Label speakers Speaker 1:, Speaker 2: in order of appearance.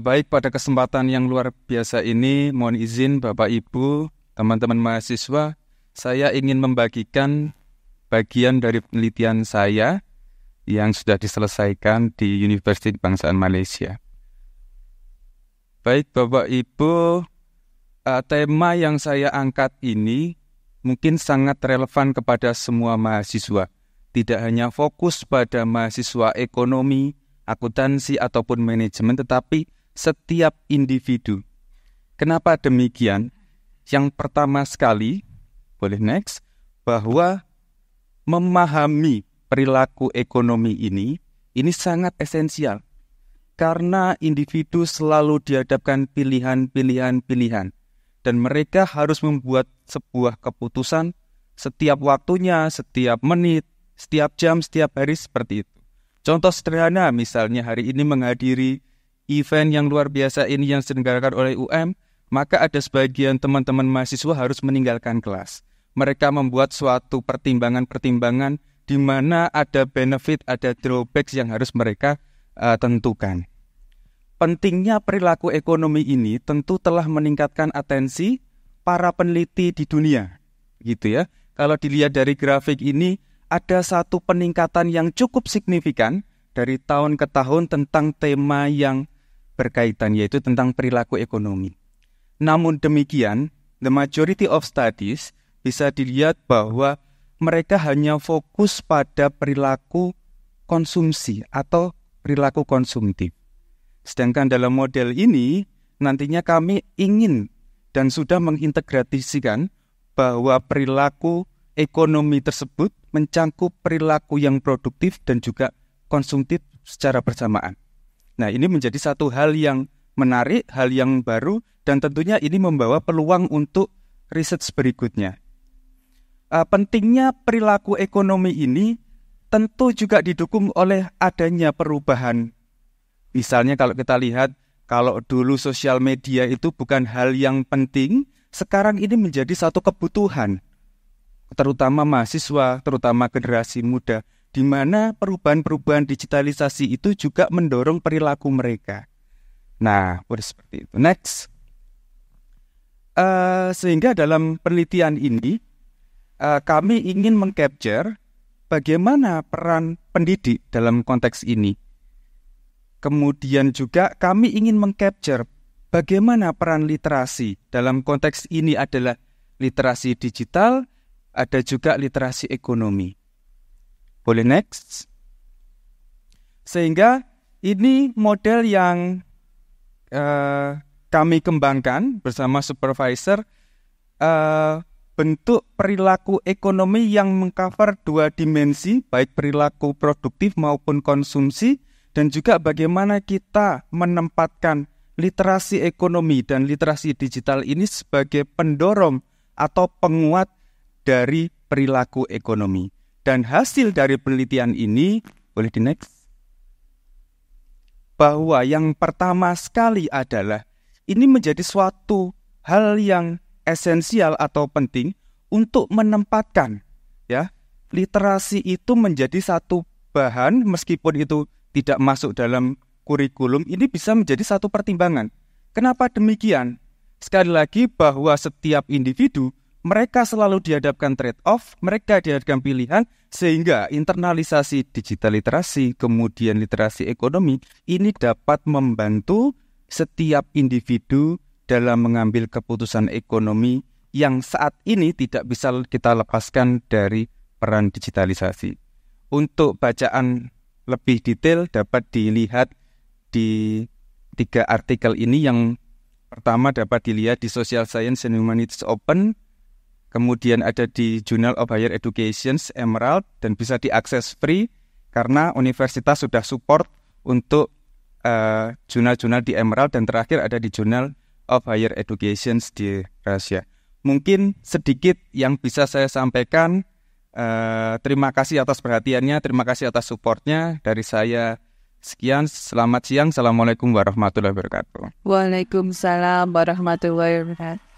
Speaker 1: Baik, pada kesempatan yang luar biasa ini, mohon izin Bapak Ibu, teman-teman mahasiswa, saya ingin membagikan bagian dari penelitian saya yang sudah diselesaikan di Universitas Kebangsaan Malaysia. Baik Bapak Ibu, tema yang saya angkat ini mungkin sangat relevan kepada semua mahasiswa. Tidak hanya fokus pada mahasiswa ekonomi, akuntansi ataupun manajemen, tetapi setiap individu. Kenapa demikian? Yang pertama sekali, boleh next, bahwa memahami perilaku ekonomi ini sangat esensial. Karena individu selalu dihadapkan pilihan-pilihan. Dan mereka harus membuat sebuah keputusan setiap waktunya, setiap menit, setiap jam, setiap hari seperti itu. Contoh sederhana, misalnya hari ini menghadiri event yang luar biasa ini yang diselenggarakan oleh UM, maka ada sebagian teman-teman mahasiswa harus meninggalkan kelas. Mereka membuat suatu pertimbangan-pertimbangan di mana ada benefit, ada drawbacks yang harus mereka tentukan. Pentingnya perilaku ekonomi ini tentu telah meningkatkan atensi para peneliti di dunia, gitu ya. Kalau dilihat dari grafik ini, ada satu peningkatan yang cukup signifikan dari tahun ke tahun tentang tema yang berkaitan, yaitu tentang perilaku ekonomi. Namun demikian, the majority of studies bisa dilihat bahwa mereka hanya fokus pada perilaku konsumsi atau perilaku konsumtif. Sedangkan dalam model ini, nantinya kami ingin dan sudah mengintegrasikan bahwa perilaku ekonomi tersebut mencangkup perilaku yang produktif dan juga konsumtif secara bersamaan. Nah, ini menjadi satu hal yang menarik, hal yang baru, dan tentunya ini membawa peluang untuk riset berikutnya. Pentingnya perilaku ekonomi ini tentu juga didukung oleh adanya perubahan. Misalnya kalau kita lihat, kalau dulu sosial media itu bukan hal yang penting, sekarang ini menjadi satu kebutuhan. Terutama mahasiswa, terutama generasi muda, di mana perubahan-perubahan digitalisasi itu juga mendorong perilaku mereka. Nah, seperti itu. Next. Sehingga dalam penelitian ini, kami ingin mengcapture bagaimana peran pendidik dalam konteks ini. Kemudian juga kami ingin mengcapture bagaimana peran literasi. Dalam konteks ini adalah literasi digital, ada juga literasi ekonomi. Boleh next? Sehingga ini model yang kami kembangkan bersama supervisor, bentuk perilaku ekonomi yang mengcover dua dimensi, baik perilaku produktif maupun konsumsi, dan juga bagaimana kita menempatkan literasi ekonomi dan literasi digital ini sebagai pendorong atau penguat dari perilaku ekonomi. Dan hasil dari penelitian ini, boleh di next, bahwa yang pertama sekali adalah ini menjadi suatu hal yang esensial atau penting untuk menempatkan ya literasi itu menjadi satu bahan, meskipun itu tidak masuk dalam kurikulum, ini bisa menjadi satu pertimbangan. Kenapa demikian? Sekali lagi bahwa setiap individu mereka selalu dihadapkan trade-off, mereka dihadapkan pilihan, sehingga internalisasi digital literasi, kemudian literasi ekonomi, ini dapat membantu setiap individu dalam mengambil keputusan ekonomi yang saat ini tidak bisa kita lepaskan dari peran digitalisasi. Untuk bacaan lebih detail dapat dilihat di 3 artikel ini. Yang pertama dapat dilihat di Social Science and Humanities Open, kemudian ada di Journal of Higher Education, Emerald, dan bisa diakses free karena universitas sudah support untuk jurnal-jurnal di Emerald, dan terakhir ada di Journal of Higher Education di Rusia. Mungkin sedikit yang bisa saya sampaikan. Terima kasih atas perhatiannya, terima kasih atas supportnya. Dari saya sekian, selamat siang, Assalamualaikum warahmatullahi wabarakatuh.
Speaker 2: Waalaikumsalam warahmatullahi wabarakatuh.